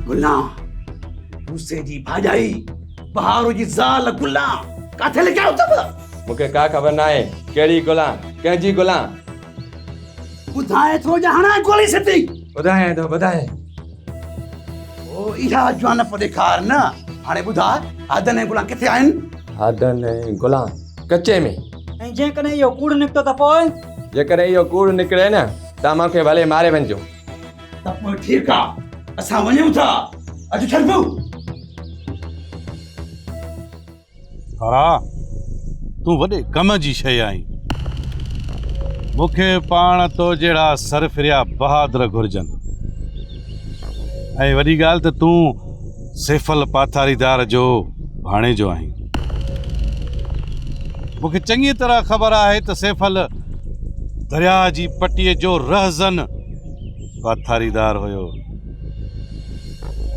गुलाम मूसे जी भाॼाई बहारो जी ज़ाल गुलाम काथे लेके आओ तब मूंखे का ख़बर न आहे कहिड़ी गुलाम कंहिंजी गुलाम ॿुधाए थो या हाणे गोली सती ॿुधाए थो ॿुधाए ओ इहा जवान पे ॾेखार न हाणे ॿुधाए आदन ऐं गुलाम किथे आहिनि आदन ऐं गुलाम कचे में ऐं जेकॾहिं इहो कूड़ निकितो त पोइ जेकॾहिं इहो कूड़ निकिरे न तव्हां मूंखे भले मारे वञिजो त पोइ ठीकु आहे असां वञूं था अचो छॾबो हा तूं वॾे कम जी शइ आहीं मूंखे पाण तो जहिड़ा सरफिरिया बहादुर घुर्जनि ऐं वॾी ॻाल्हि त तूं सैफल पाथारीदार जो भाणेजो आहीं मूंखे चङी तरह ख़बर आहे त सैफल दरिया जी पटीअ जो रहज़न पाथारीदार हुयो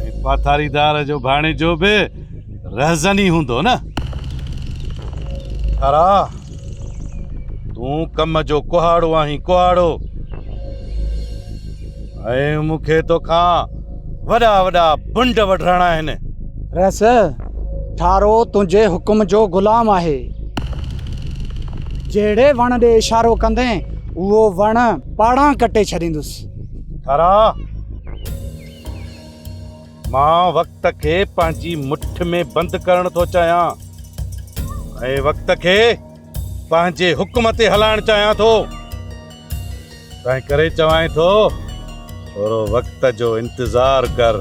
ऐं पाथारीदार जो भाणेजो बि रहज़न ई हूंदो न अरा तूं कम जो कुहाड़ो आहीं कुहाड़ो ऐं मूंखे तोखां वॾा वॾा बुंड वढणा आहिनि रस ठारो तुंहिंजे हुकुम जो गुलाम आहे जहिड़े वण ॾे इशारो कंदे उहो वण पाड़ां कटे छॾींदुसि थारा मां वक़्त खे पंहिंजी मुठ में बंदि करणु थो चाहियां ऐं वक़्त खे पंहिंजे हुकुम ते हलाइणु चाहियां थो तंहिं करे चवां थो थोरो वक़्त जो इंतज़ारु कर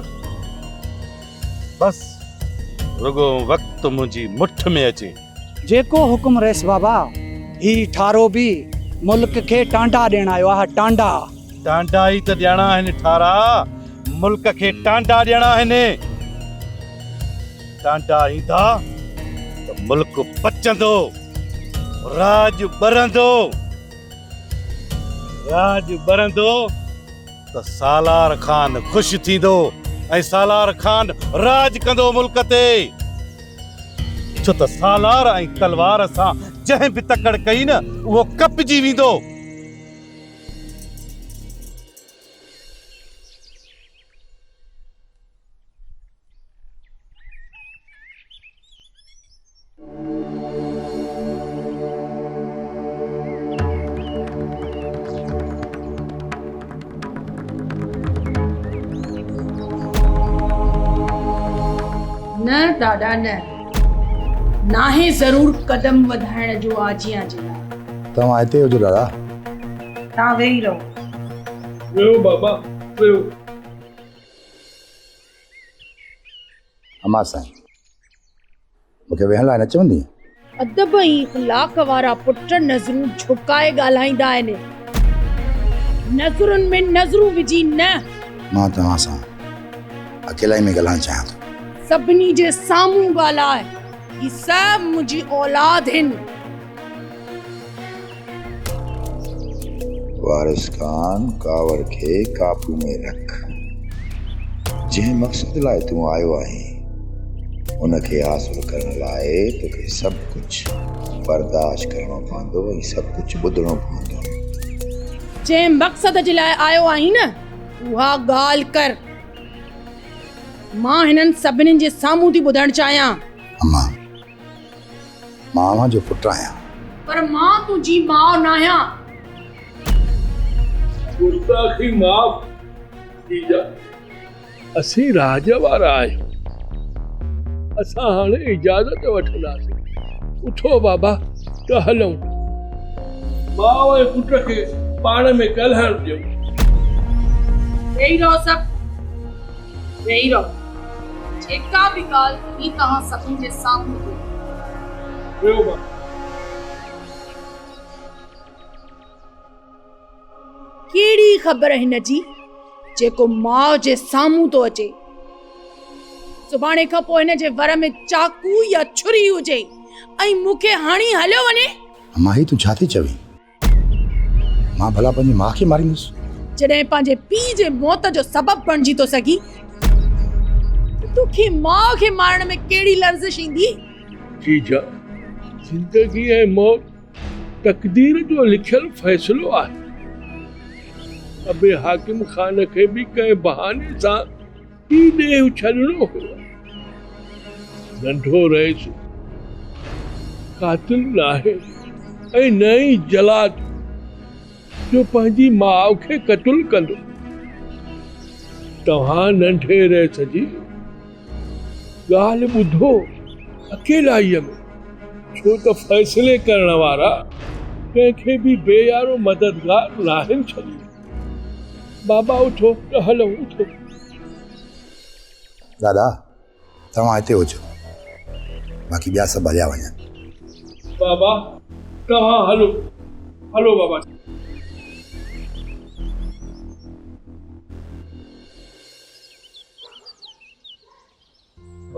बस रुगो वक़्तु मुंहिंजी मुठ में अचे जेको हुकुम रेस बाबा ही ठारो बि मुल्क खे टांडा ॾियण आयो आहे टांडा टांडा ई त ॾियणा आहिनि ठारा मुल्क खे टांडा ॾियणा आहिनि टांडा ईंदा त मुल्क बचंदो राज ॿरंदो त सालार खान ख़ुशि थींदो ऐं सालार खान राज कंदो मुल्क ते छो त सालार ऐं तलवार सां जंहिं बि तकड़ कई न उहो कपजी वेंदो न दादा न नाहे ज़रूर कदम वधाइण जो आजियां जे तव्हां हिते हुजो दादा तव्हां वेही रहो वेहो बाबा वेहो अमा साईं मूंखे वेहण लाइ न चवंदी अदब ऐं इख़लाक़ वारा पुट नज़रूं झुकाए ॻाल्हाईंदा आहिनि नज़रुनि में नज़रूं विझी न मां तव्हां सां अकेला ई में ॻाल्हाइणु चाहियां थो सभिनी जे साम्हूं ॻाल्हाए ही सभु मुंहिंजी औलाद आहिनि वारिस खान कावड़ खे काबू में रख जंहिं मक़सद लाइ तूं आयो आहीं उनखे हासिल करण लाइ तोखे सभु कुझु बर्दाश्त करणो पवंदो ऐं सभु कुझु ॿुधणो पवंदो जंहिं मक़सद जे लाइ आयो आहीं न उहा ॻाल्हि कर मां हिननि सभिनीनि जे साम्हूं थी ॿुधणु चाहियां अम्मा मां अव्हां जो पुटु आहियां पर मां तुंहिंजी माउ न आहियां गुस्ताखी माफ़ थी जा असीं राज वारा आहियूं असां हाणे इजाज़त वठंदासीं उथो बाबा त हलूं माउ ऐं पुट खे पाण में ॻाल्हाइण ॾियो वेही रहो सभु वेही रहो जेका बि ॻाल्हि थी तव्हां सभिनी जे साम्हूं वेहो बाबा कहिड़ी ख़बर हिन जी जेको माउ जे साम्हूं थो अचे सुभाणे खां पोइ हिन जे वर में चाकू या छुरी हुजे ऐं मूंखे हाणी हलियो वञे अम्मा ही तूं छा थी चवीं मां भला पंहिंजी माउ खे मारींदुसि जॾहिं पंहिंजे पीउ जे मौत जो सबबु बणिजी थो सघी तोखे माउ खे मारण में कहिड़ी लर्ज़िश ईंदी जीजा ज़िंदगी ऐं मौत तक़दीर जो लिखियल फ़ैसिलो आहे अबे हाकिम खान खे बि कंहिं बहाने सां ही ॾेव छॾिणो हो। नंढो रहेसि, कातिल नाहे ऐं न ई जलाद जो पंहिंजी माउ खे क़तल कंदो। तव्हां नंढे रहेसि जी ॻाल्हि ॿुधो अकेलाईअ में, छो त फ़ैसिले करण वारा कंहिंखे बि बेयारो मददगार नाहिनि छॾी। बाबा उठो त हलो उठो। दादा तव्हां हिते हुजो, बाक़ी ॿिया सभु हलिया वञनि। बाबा तव्हां हलो हलो बाबा।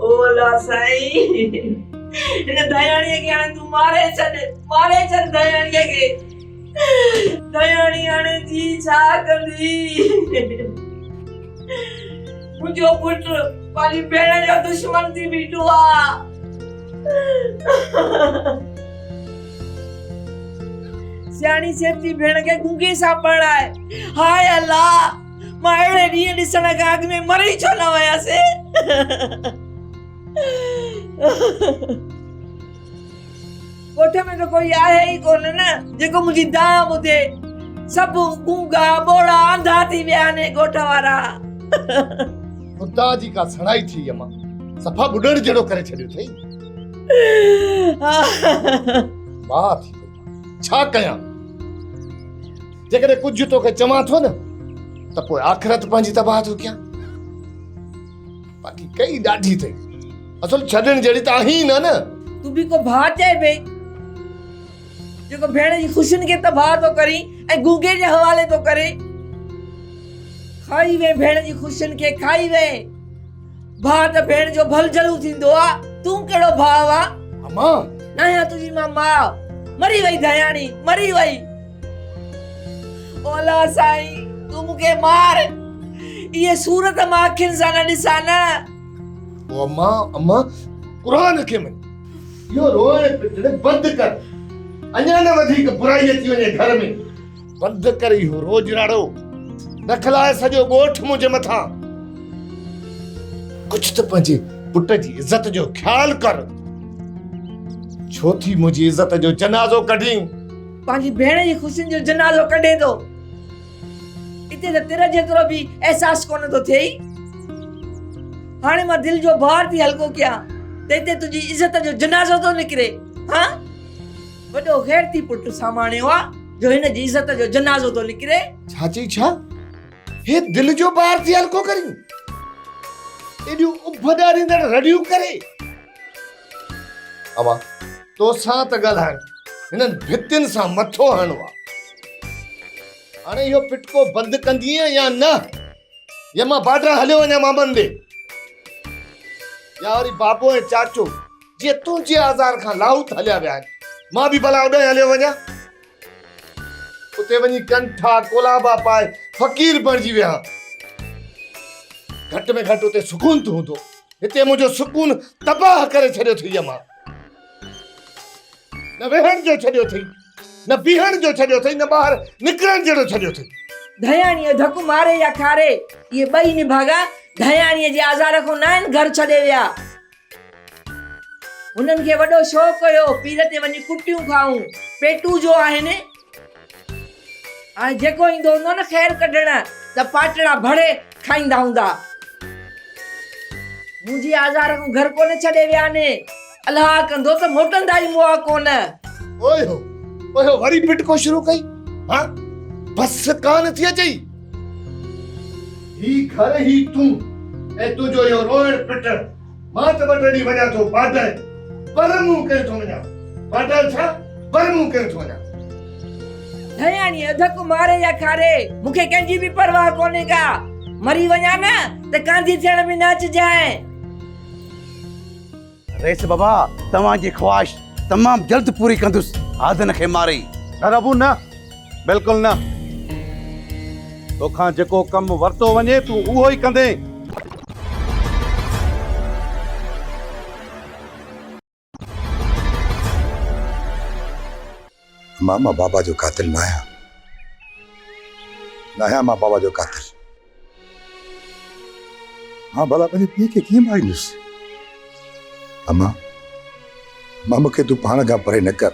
ओला साईं, हिन दयाणीअ खे हाणे तूं मारे छॾ दयाणीअ खे। दयाणी हाणे जी छा कंदी? मुंहिंजो पुटु पंहिंजी भेण जो दुश्मन थी बीठो आहे। सियाणी सेठ जी भेण खे गुंगे सां पढ़ाए। हाय अल्लाह, मां अहिड़े ॾींहं ॾिसण खां अॻु में मरी छो न वयसि? कोठ में तो कोई आहे ई कोन न जेको मुंहिंजी दाम ॿुधे। सभु गूंगा ॿोड़ा अंधा थी विया आहिनि ॻोठ वारा। खुदा जी का सड़ाई थी अम्मा, सफ़ा ॿुॾण जहिड़ो करे छॾियो अथई। वाह थी वई, छा कयां? जेकॾहिं कुझु तोखे चवां थो न त पोइ आख़िरत पंहिंजी तबाह थो कयां। बाक़ी कई ॾाढी अथई, असुल छॾण जहिड़ी त आहीं न। तूं बि को भाउ चए भई जेको भेण जी ख़ुशियुनि खे तबाह थो करी ऐं गूंगे जे हवाले थो करे। खाई वे भेण जी ख़ुशियुनि खे, खाई वे। भाउ त भेण जो भलजलू थींदो आहे, तूं कहिड़ो भाउ आहे? अम्मा न तुंहिंजी मां मरी वई, दयाणी मरी वई। ओला साईं तूं मूंखे मार, इहे सूरत मां अखियुनि सां न ॾिसां न। ओ अम्मा क़ुरान खे मन, इहो रोइण पिटण बंदि कर। अञा न वधीक बुराई अची वञे घर में। बंदि कर इहो रोजनाड़ो, न खलाए सॼो ॻोठ मुंहिंजे मथां। कुझु त पंहिंजे पुट जी इज़त जो ख्यालु कर। छो थी मुंहिंजी इज़त जो जनाज़ो कढी? पंहिंजी भेण जी ख़ुशियुनि जो जनाज़ो कढे थो। इते त तेरे जेतिरो बि अहसासु कोन थो थिए। हाणे मां दिलि जो भार थी हल्को कयां त हिते तुंहिंजी इज़त जो जनाज़ो थो निकिरे। हाँ, वॾो गैरती पुटु सामाणियो आहे जो हिन जी इज़त जो जनाज़ो थो निकिरे। छा चई? छा हे दिल जो भार थी हल्को करी? एॾियूं उभदा ॾींदड़ रड़ियूं करे? अमा तोसां त ॻाल्हाइण, हिननि भितियुनि सां मथो हणो आहे। हाणे इहो पिटको बंदि कंदीअ या न? या मां बाडर हलियो वञा मामनि ॾे? या वरी बाबो ऐं चाचो जीअं तुंहिंजे आज़ार खां लाहूत हलिया विया आहिनि, मां बि भला ओॾे हलियो वञा? उते वञी कंठा कोलाबा पाए फ़क़ीर बणिजी विया। घटि में घटि उते सुकून त हूंदो। हिते मुंहिंजो सुकून तबाह करे छॾियो अथई अम्मा। न वेहण जो छॾियो अथई, न बीहण जो छॾियो अथई, न ॿाहिरि निकिरण जहिड़ो छॾियो अथई। दयाणीअ धकु मारे या खारे, इहे ॿई निभागा दयाणीअ जे आज़ार खां न आहिनि घर छॾे विया। हुननि खे वॾो शौक़ु हुयो पीर ते वञी कुटियूं खाऊं, पेटू जो आहिनि। हाणे जेको ईंदो हूंदो न ख़ैर कढण त पाटड़ा भड़े खाईंदा हूंदा। मुंहिंजी आज़ार खां घर कोन छॾे विया आहिनि। अलाह कंदो त मोटंदा ई मुआ कोन। ओए हो वरी पिटको शुरू कई? हाँ, बस कान थी अचई? ही घर ही तूं ऐं तुंहिंजो इहो रोइण पिटण। मां त वटड़ी वञा थो बादल, पर मूं करे थो वञा। बादल छा, पर मूं करे थो वञा। दयाणीअ धकु मारे या खारे, मूंखे कंहिंजी बि परवाह कोन्हे का। मरी वञा न त कांधी थियण में न अचिजांइ। रेस बाबा तव्हांजी ख्वाहिश तमामु जल्द पूरी कंदुसि। आदन खे मारे न रबू न, बिल्कुलु न। तोखां जेको कमु वरितो वञे तूं उहो ई कंदे। मां बाबा जो कातिल न आहियां मां बाबा जो कातिल। मां भला पंहिंजे पीउ खे कीअं मारींदुसि? अम्मा मां मूंखे तूं पाण खां परे न कर।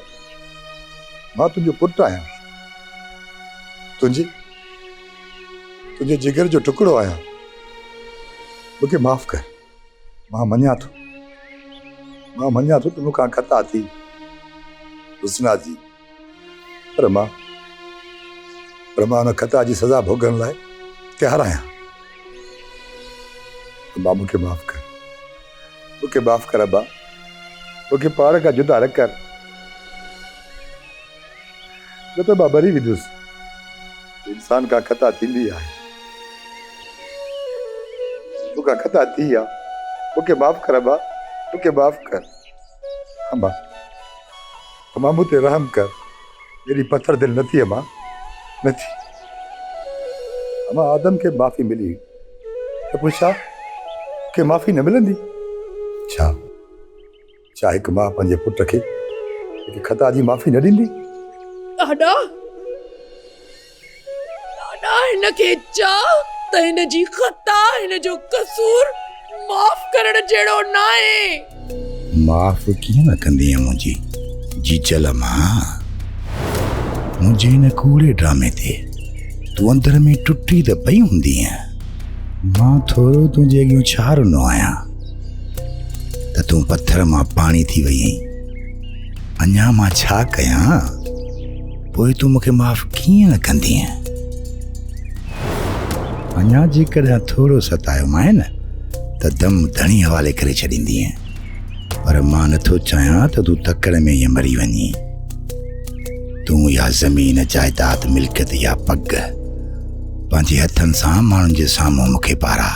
मां तुंहिंजो पुटु आहियां, तुंहिंजे जिगर जो टुकड़ो आहियां। मूंखे माफ़ कर। मां मञा थो तूं मूंखां ख़ता थी हुस्ना जी, पर मां हुन ख़ता जी सज़ा भोगण लाइ तयारु आहियां। अब्बा मूंखे माफ़ कर अब्बा, मूंखे पाण खां जुदा न कर, न त मां मरी वेंदुसि। इंसान खां ख़ता थींदी आहे, मूंखां ख़ता थी आहे। मूंखे माफ़ कर अब्बा, मूंखे माफ़ कर। अम्मा मूं ते रहम कर। मेरी पत्थर दिल न थी अम्मा, न थी। अम्मा आदम खे माफ़ी मिली त पोइ छा के माफ़ी न मिलंदी? छा हिकु मां पंहिंजे पुट खे हिकु ख़ता जी माफ़ी न ॾींदी? ॾाॾा हिनखे चओ त हिन जी ख़ता, हिन जो कसूर माफ़ करण जहिड़ो न आहे। माफ़ कीअं न कंदी मुंहिंजी जीजल मां? मुंहिंजे हिन कूड़े ड्रामे ते तूं अंदर में टुटी त पई हूंदी आहीं। मां थोरो तुंहिंजे अॻियां छा रुनो आहियां त तूं पत्थर मां पाणी थी वई आहीं। अञा मां छा कयां? पोइ तूं मूंखे माफ़ कीअं न कंदी आहीं? अञा जेकॾहिं थोरो सतायो मां न त दम धणी हवाले करे छॾींदी आहीं, पर मां नथो चाहियां त तूं तकड़ में ईअं मरी वञी। तूं या ज़मीन जाइदाद मिल्कियत या पग पंहिंजे हथनि सां माण्हुनि जे साम्हूं मूंखे पारा।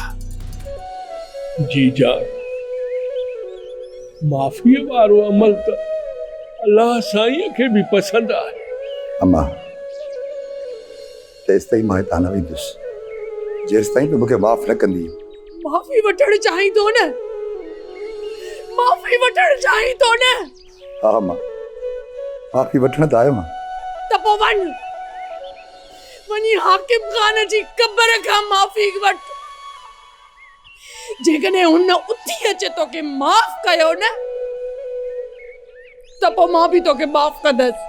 जीजा, माफ़ीअ वारो अमल त अलाह साईं खे बि पसंदि आहे। अम्मा तेसिताईं मां हितां न वेंदुसि जेसिताईं तूं मूंखे माफ़ न कंदी। माफ़ी वठण चाहींदो न? हा अम्मा, माफ़ी वठण त आयो मां। त पोइ वञी हाकिम ख़ान जी क़बर खां माफ़ी वठ। जेकॾहिं हुन उथी अचे तोखे माफ़ कयो न त पोइ मां बि तोखे माफ़ कंदसि।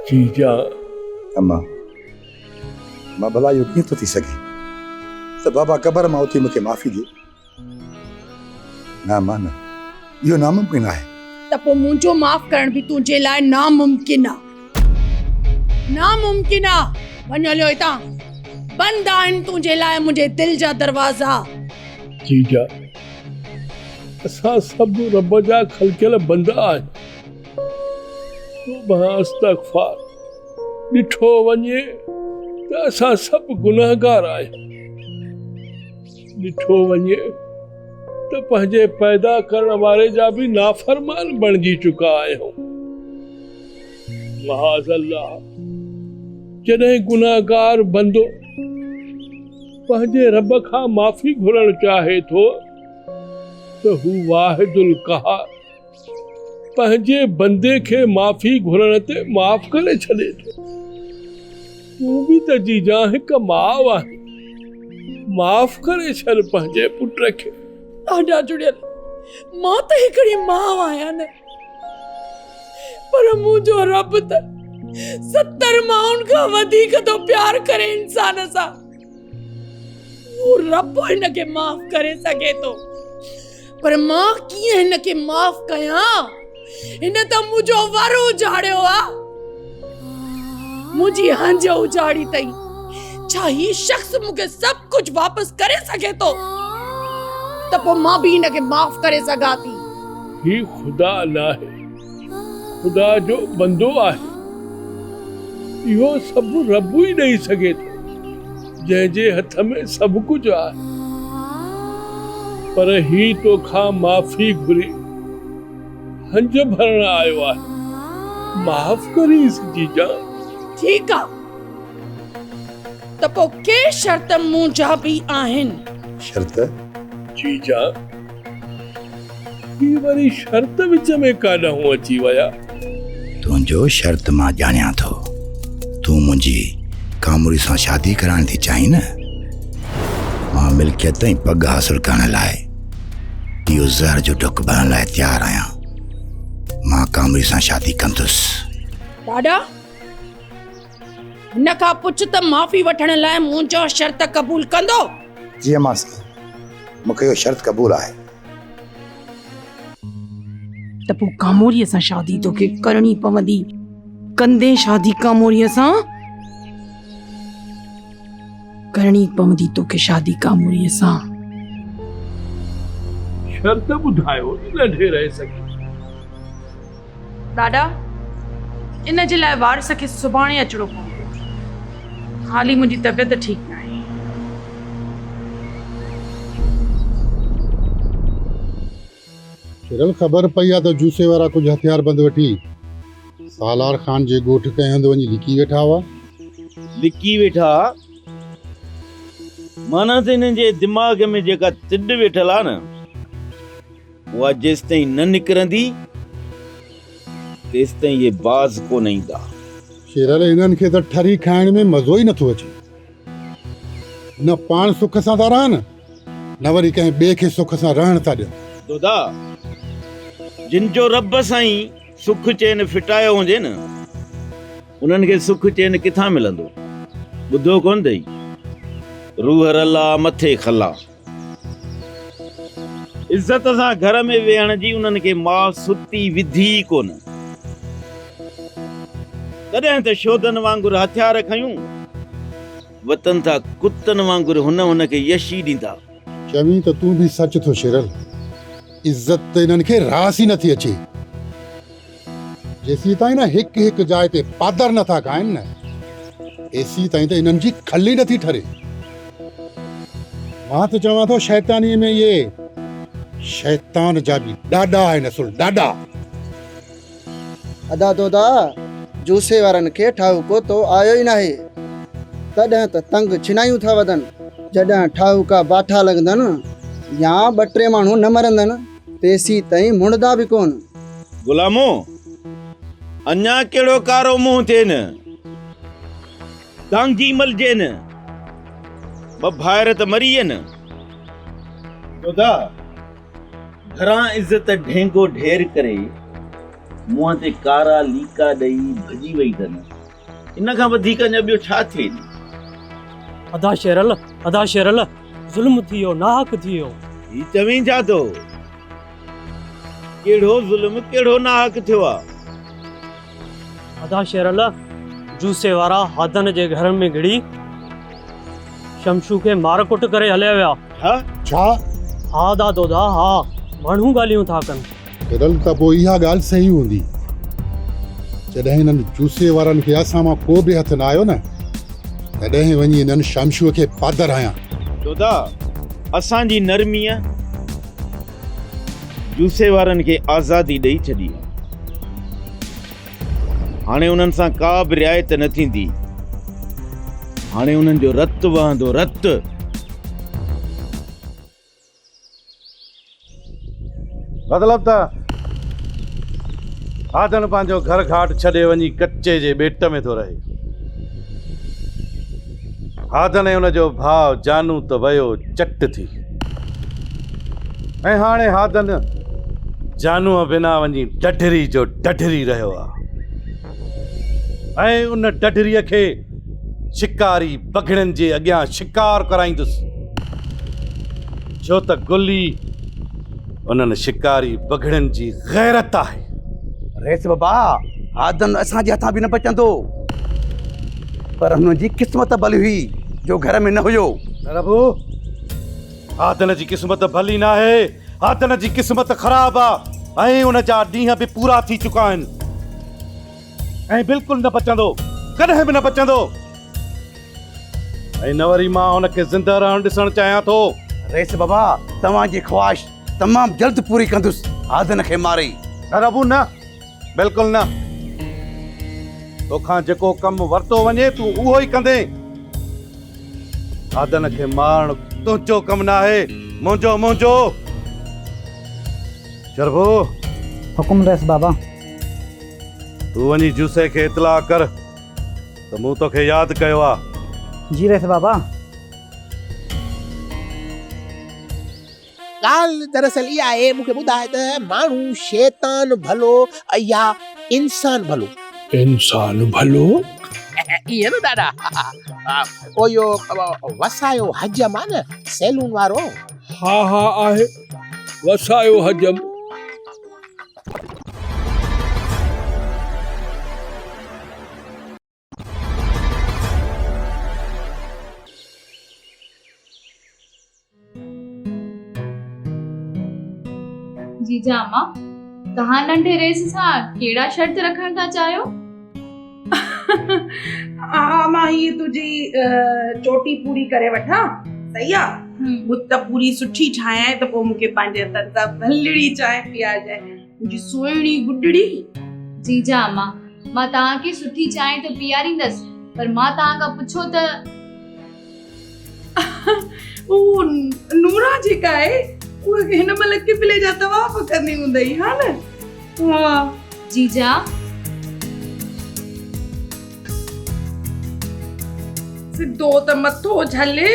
जीजा, अम्मा मां भला इहो कीअं थो थी सघे त बाबा क़बर मां उथी मूंखे माफ़ी ॾे? न अम्मा न, इहो नामुमकिन आहे। त पोइ मुंहिंजो माफ़ करण बि तुंहिंजे लाइ नामुमकिन आहे। वञ हलियो हितां, बंदि आहिनि तुंहिंजे लाइ मुंहिंजे दिलि जा दरवाज़ा। जीजा, असां सभु रब जा ख़लकियल बंदा आहियूं। इस्तग़फ़ार ॾिठो वञे त असां सभु गुनाहगार आहियूं। ॾिठो वञे त पंहिंजे पैदा करण वारे जा बि नाफ़रमान बणिजी चुका आहियूं। महाज़ल्लाह, जॾहिं गुनाहगार बंदो पंहिंजे रब खां माफ़ी घुरण चाहे थो त हू वाहिदुल क़हार पंहिंजे बंदे खे माफ़ी घुरण ते माफ़ करे छॾे थो। तूं बि त जीजा हिकु माउ आहे, माफ़ करे छॾ पंहिंजे पुट खे। ॾाढा जुड़ियल, मां त हिकिड़ी माउ आहियां न, पर मुंहिंजो रब त 70 माउनि खां वधीक तो प्यार करे इंसान सां। वो रब हिनखे माफ़ करे सघे थो, पर मां कीअं हिनखे माफ़ कयां? हिन त मुंहिंजो वर उजाड़ियो आहे, मुंहिंजी हंज उजाड़ी अथई। छा ही शख्स मूंखे सभु कुझु वापसि करे सघे थो त पोइ मां बि हिनखे माफ़ करे सघां थी? ही ख़ुदा न आहे, ख़ुदा जो बंदो आहे। इहो सभु रब ई ॾेई सघे थो, जंहिंजे हथ में सभु कुझु आहे। पर ही तोखां माफ़ी घुरी हंज भरण आयो आहे, माफ़ करीसि जीजा। ठीकु आहे, त पोइ के शर्त मुंहिंजा बि आहिनि। शर्त? जीजा, ही वरी शर्त विच में काॾां अची विया? तुंहिंजो शर्त मां ॼाणियां थो। तूं मुंहिंजी कामड़ी सां शादी कराइण थी चाहीं न? मां मिल्कियत ऐं पग हासिल करण लाइ इहो ज़हर जो ढुक भरण लाइ तयारु आहियां। मां कामरी सां शादी कंदुसि। ॾाॾा, हिन खां पुछ त माफ़ी वठण लाइ मुंहिंजो शर्त क़बूल कंदो? जी अम्मा सां, मूंखे इहो शर्त क़बूल आहे। त पोइ कामोरीअ सां शादी तोखे करणी पवंदी। कंदे शादी कामोरीअ सां? करणी पवंदी तोखे शादी कामोरीअ सां। शर्त ॿुधायो, नंढे रहे सघे। ॾाॾा, इन जे लाइ वारिस खे सुभाणे अचिणो पवंदो। हाली मुंहिंजी तबियत ठीकु न आहे। शिरल ख़बर पई आहे त जूसे वारा कुझु हथियार बंदि वठी सालार ख़ान जे ॻोठ कंहिं हंधि वञी लिकी वेठा हुआ। लिकी वेठा माना त हिननि जे दिमाग़ में जेका तिड वेठल आहे न, उहा जेसि ताईं न निकिरंदी तेसि ताईं इहे बाज़ कोन ईंदा। शिरल, हिननि खे त ठरी खाइण में मज़ो ई नथो अचे। न पाण सुख सां था रहनि, न वरी कंहिं ॿिए खे सुख सां रहण था ॾियनि। दोदा, जिन जो रब साईं सुख चैन फिटायो हुजे न, उन्हनि खे सुख चैन किथां मिलंदो? ॿुधो कोन अथई, रूह रला मथे खला। इज़त सां घर में वेहण जी उन्हनि खे मां सुती विधी कोन। तॾहिं त शोधन वांगुरु हथियार खयूं, वतन था कुतन वांगुरु हुन खे यशी ॾींदा। चवीं त तूं बि सच थो शिरल। इज़त त हिननि खे रास ई नथी अचे। जेसी ताईं न हिकु हिकु जाइ ते पादर नथा खाइनि न, एसी ताईं त हिननि जी खली नथी ठरे। मां त चवां थो शैतानीअ में इहे शैतान जा बि ॾाढा आहिनि। असुल ॾाढा। अदा दोदा, जूसे वारनि खे ठाहु तो आयो ई नाहे। तॾहिं त तंग छिनायूं था वधनि। जॾहिं ठाहूका बाठा लॻंदनि या 2-3 माण्हू न मरंदनि, तेसी ताईं मुंडदा बि कोन। गुलामो, अञा कहिड़ो कारो मुंहुं थिए न, दांगी मलजे न, ॿ भाइर त मरी न। दोदा, घरां इज़त ढेंगो ढेर करे मुंहं ते कारा लीका ॾेई भॼी वई अथनि। इन खां वधीक अञा ॿियो छा थिए? अदा शेरल, ज़ुल्म थियो, नाहक थियो। ही चवीं छा थो? कहिड़ो ज़ुल्म, कहिड़ो नाहक थियो आहे? अदा शेरल, जूसे वारा हादन जे घर में घिड़ी शमशू के मार कुट करे हलिया विया। हा छा? हा दादोदा, हा, माण्हू ॻाल्हियूं था कनि। शिरल, त पोइ इहा ॻाल्हि सही हूंदी। जॾहिं हिननि जूसे वारनि खे असां मां को बि हथ न आयो न, तॾहिं वञी हिननि शमशूअ खे पादर आहियां। दोदा, असांजी नरमीअ जूसे वारनि खे आज़ादी ॾेई छॾी। हाणे उन्हनि सां का बि रिआयत न थींदी। हाणे उन्हनि जो रत वहंदो, रत। मतिलब त आदन पंहिंजो घर घाट छॾे वञी कच्चे जे ॿेट में थो रहे। आदन ऐं हुनजो भाउ जानू त वियो चट थी, ऐं हाणे हादन जानूअ बिना वञी डढरी जो डढरी रहियो आहे। ऐं उन डढरीअ खे शिकारी बघड़नि जे अॻियां शिकार कराईंदुसि, छो त गुली उन्हनि शिकारी बघड़नि जी गैरत आहे। रेस बाबा, आदन असांजे हथां बि न बचंदो, पर हुन जी क़िस्मत भली हुई जो घर में न हुयो। प्रभु, आदन जी क़िस्मत भली न आहे, आदन जी क़िस्मत ख़राब आहे, ऐं उन जा ॾींहं बि पूरा थी चुका आहिनि, ऐं बिल्कुलु न बचंदो, कॾहिं बि न बचंदो। ऐं न वरी मां हुनखे ज़िंदा रहण ॾिसणु चाहियां थो। रेस बाबा, तव्हांजी ख्वाहिश तमामु जल्द पूरी कंदुसि, आदन खे मारे। प्रभु न, बिल्कुलु न। तोखां जेको कमु वरितो वञे तूं उहो ई कंदे। आदन खे मारणु तुंहिंजो कमु न आहे, मुंहिंजो। शरबो, हुकुम रेस बाबा। तूं वञी जूसे खे इतला कर त मूं तोखे यादि कयो आहे। जी रेस बाबा। ॻाल्हि दरअसल इहा आहे, मूंखे ॿुधाए त माण्हू शैतान भलो या इंसान भलो? इंसान भलो? इएं न ॾाढा। ओ इहो वसायो हजम आहे न, सैलून वारो। हा हा आहे, वसायो हजम। जीजा अम्मा, तव्हां नंढे रेस सां कहिड़ा शर्त रखण था चाहियो? हा, मां हीअ तुंहिंजी चोटी पूरी करे वठां, सही आहे? बुत पूरी सुठी ठाहियां त पोइ मूंखे पंहिंजे हथनि सां भलड़ी चांहि पीआरिजांइ, मुंहिंजी सुहिणी गुॾड़ी। जीजा अम्मा, मां तव्हांखे सुठी चांहि त पीआरींदसि, पर मां तव्हां खां पुछो त उहो नूरा जेका आहे उहा हिन महिल किबले जा तवाफ़ कंदी हूंदई, हा न? हा जीजा, सिधो त मथो झले।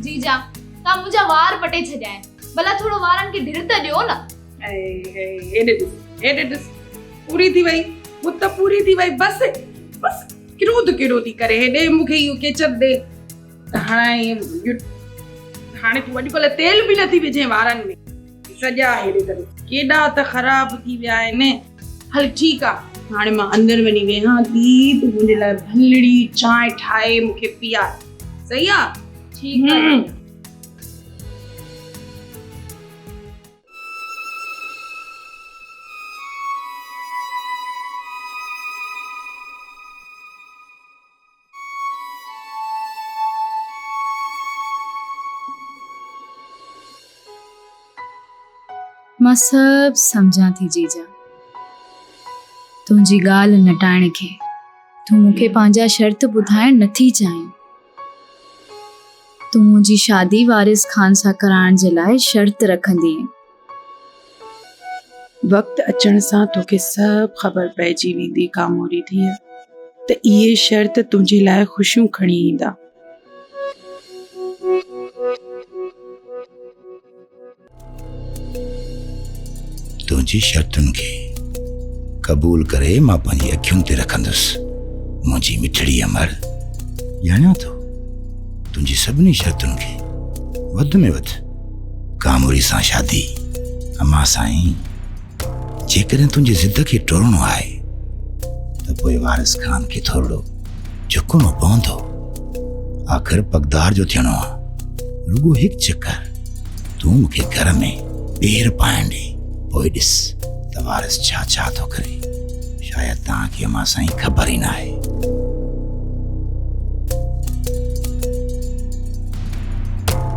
जीजा, तव्हां मुंहिंजा वार पटे छॾिया, भला थोरो वारनि खे ढिर त ॾियो न। हेॾे ॾिस, पूरी थी वई, बुत पूरी थी वई, बस बस किरोध किरो थी करे हेॾे मूंखे इहो केचप दे। हाणे तूं अॼुकल्ह तेल बि नथी विझे वारनि में, सॼा हेॾे करे केॾा त ख़राब थी विया आहिनि। हल ठीकु आहे, हाणे मां अंदरि वञी वेहां थी, तूं मुंहिंजे लाइ भलड़ी चांहि ठाहे मूंखे पीआर, सही आहे? ठीकु आहे। मां सब समझां थी जीजा, तुंहिंजी ॻाल्हि नटाइण खे तूं मूंखे पंहिंजा शर्त ॿुधाइण नथी चाहीं। तूं मुंहिंजी शादी वारिस खान सां कराइण जे लाइ शर्त रखंदी आहीं। वक़्तु अचण सां तोखे सभु ख़बर पइजी वेंदी कामोरी धीअ, त इहे शर्त तुंहिंजे लाइ ख़ुशियूं खणी ईंदा। तुंहिंजी शर्तुनि खे क़बूल करे मां पंहिंजी अखियुनि ते रखंदुसि। मुंहिंजी मिठड़ी अमर, ॼाणियो थो तुंहिंजी सभिनी शर्तुनि खे वधि में वधि कामोरी सां शादी। अम्मा साईं, जेकॾहिं तुंहिंजी ज़िद खे टोड़णो आहे त पोइ वारिस खान खे थोरो झुकणो पवंदो। आख़िर पगदार जो थियणो आहे। रुगो हिकु चकर तूं मूंखे घर में पेर पाइण ॾे, पोइ ॾिस त वारिस छा छा थो करे। शायदि तव्हांखे अम्मा साईं ख़बर ई न आहे।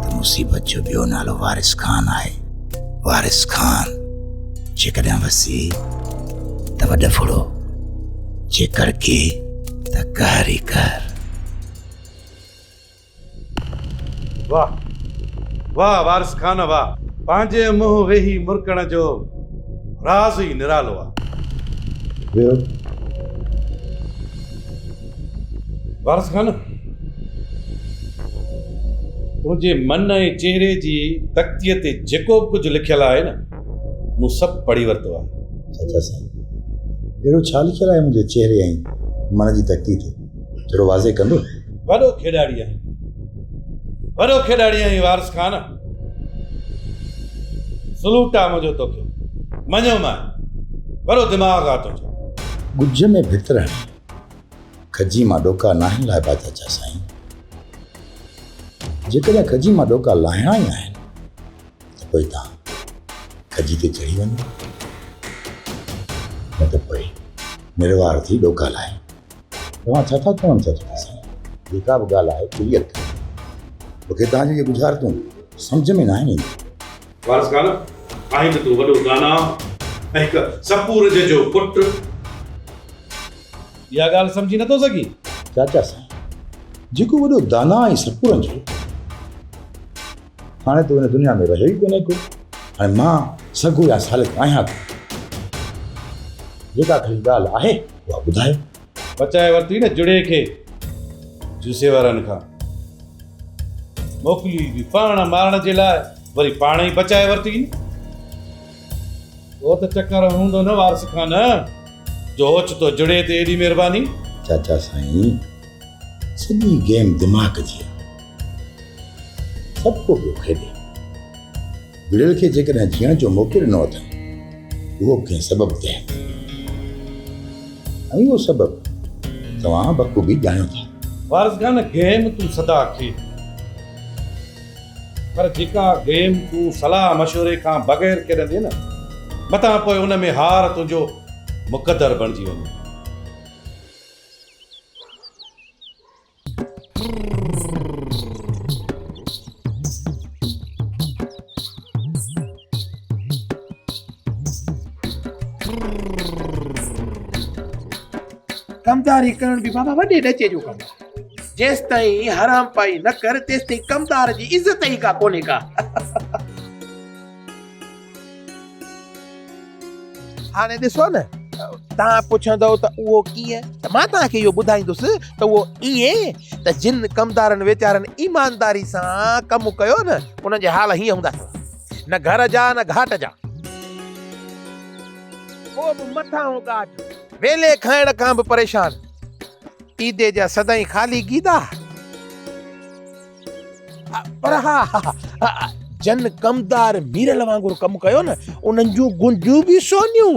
त मुसीबत जो ॿियो नालो वारिस खान आहे। वारिस खान जेकॾहिं वसी त वॾ फुड़ो, जे कर के त कर ई कर। वाह वाह वारिस खान वाह, पंहिंजे मुंहुं वेही मुरकण जो राज़ ई निरालो आहे। वारिस खान, तुंहिंजे मन ऐं चेहरे जी तख़्तीअ ते जेको बि कुझु लिखियलु आहे न, मूं सभु पढ़ी वरितो आहे। अच्छा साईं, अहिड़ो छा लिखियलु आहे मुंहिंजे चेहरे ऐं मन जी तख़्ती ते? थोरो वाज़े कंदो? वॾो खेॾाड़ी आहे, वॾो खेॾाड़ी आहे वारिस खान। सलूट आहे मुंहिंजो तोखे, मञो मां, वॾो दिमाग़ आहे तुंहिंजो। गुज में भितरण खजी मां ॾोका नाहिन लाइ बाता चा साईं। जेकॾहिं खजी मां ॾोका लाहिणा ई आहिनि त पोइ तव्हां खजी ते चढ़ी वञो, न त पोइ निर्वार थी ॾोका लाहे। तव्हां छा था चवनि था साईं? जेका बि ॻाल्हि आहे क्लियर कयो। मूंखे तव्हांजी इहे गुज़ारितूं सम्झ में न आहिनि। वारिस खान, आहीं त तूं वॾो दाना ऐं हिकु सपूर जो पुटु। इहा ॻाल्हि सम्झी नथो सघी? चाचा साईं, जेको वॾो दाना ऐं सपूरनि जो, हाणे तूं हिन दुनिया में रहियो ई कोन्हे को। हाणे मां सॻो या सालिक आहियां कोन। जेका ख़ाली ॻाल्हि आहे उहा ॿुधायो। बचाए वरिती न जुड़े खे जूसे वारनि खां। मोकिली बि पाण मारण जे लाइ, वरी पाण ई बचाए वरिती। वो त चकर हूंदो न वारस खान, जो ओचितो जुड़े ते एॾी महिरबानी। चाचा साईं, सॼी गेम दिमाग़ जी आहे, सभु को पियो खेॾे। विड़ियल खे जेकॾहिं जीअण जो मौक़ो ॾिनो अथई, उहो कंहिं सबबु ते, ऐं उहो सबबु तव्हां बख़ूबी ॼाणो था। वारस खान, गेम तूं सदा खेॾ, पर जेका गेम तूं सलाह मशवरे खां बग़ैर खेॾंदे न, मथां पोइ उन में हार तुंहिंजो मुक़दर बणिजी वञे। कमदारी करण भी बाबा वॾे ॾचे जो कमु आहे। जेसि ताईं हराम पाई न कर, तेसि ताईं कमदार जी इज़त ई का कोन्हे का। हाणे ॾिसो न, तव्हां पुछंदव त उहो कीअं, त मां तव्हांखे इहो ॿुधाईंदुसि त उहो ईअं त जिन कमदारनि वीचारनि ईमानदारी सां कमु कयो न, उन्हनि जे हाल हीअं हूंदा, न घर जा न घाट जा, को बि मथां घाट, वेले खाइण खां बि परेशान, ईदे जा सदाई खाली गीदा। पर हा जन कमदार मीरल वांगुरु कमु कयो न, उन्हनि जूं गुंजियूं बि सोनियूं,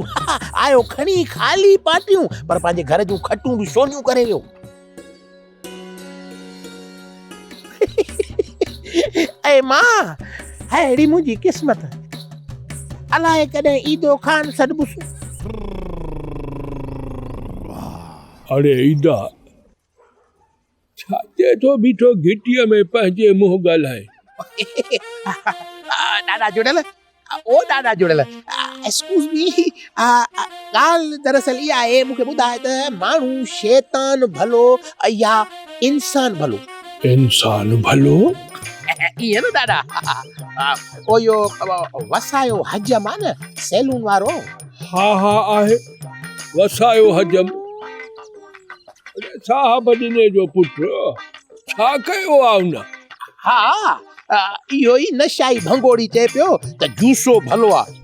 आयो खणी खाली पाटियूं, पर पंहिंजे घर जूं खटूं बि सोनियूं करे वियो। ऐं मां अहिड़ी मुंहिंजी क़िस्मत, अलाए कॾहिं ईदो खान सॾिबुसि। अरे ईदा, छाते तो बीठो घिटीअ में पंहिंजे मुंहुं ॻाल्हाए। दादा जुड़ल, ओ दादा जुड़ल, एक्सक्यूज़ मी, ॻाल्हि दरअसल इहा आहे, मूंखे ॿुधाए त माण्हू शैतान भलो या इंसान भलो? इंसान भलो? इहे न दादा, ओ यो वसायो हजम आहे न, सैलून वारो। हा आहे, वसायो हजम। साहब जिने जो पुत्र छा कयो आहे उन? हा, इहो ई नशाई भंगोड़ी चए पियो त जूसो भलो आहे।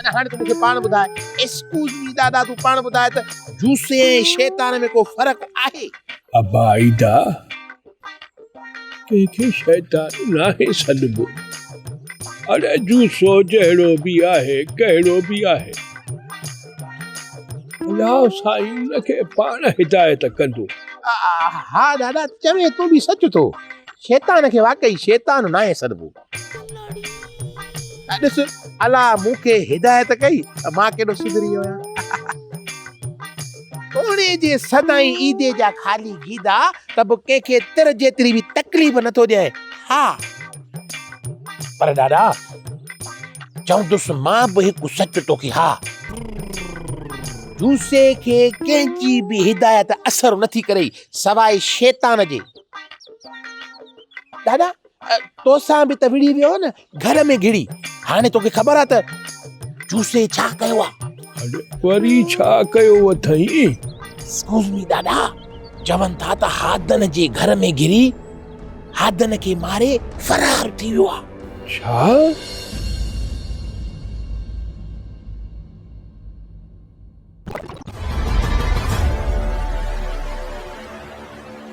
हाणे तूं मूंखे पाण ॿुधाए, एक्सक्यूज़ मी दादा, तूं पाण ॿुधाए त जूसे ऐं शैतान में को फ़र्क़ु आहे? अबा ईदा, कंहिंखे शैतान नाहे सॾिबो। अरे जूसो जहिड़ो बि आहे, कहिड़ो बि आहे, अल्लाह साईं उनखे पाण हिदायत कंदो। हा दादा, चवे तूं बि सच थो, शैतान खे वाकई शैतान नाहे सॾिबो। ॾिस, अलाह मूंखे हिदायत कई, मां केॾो सुधरी वियो आहियां। तोणे जे सदाई ईदे जा खाली गीदा, त बि कंहिंखे तिर जेतिरी बि तकलीफ़ नथो ॾिए। हा, पर दादा चवंदुसि मां बि हिकु सच तोखे, हा, जूसे खे कंहिंजी बि हिदायत असर नथी करे सवाइ शैतान जे। दादा तोसां बि त विड़ी वियो न घर में घिड़ी, हाणे तोखे ख़बर आहे त जूसे छा कयो आहे? वरी छा कयो अथई? एक्सक्यूज़ मी दादा, चवनि था त हादन जे घर में घिरी हादन खे मारे फरार थी वियो आहे। छा?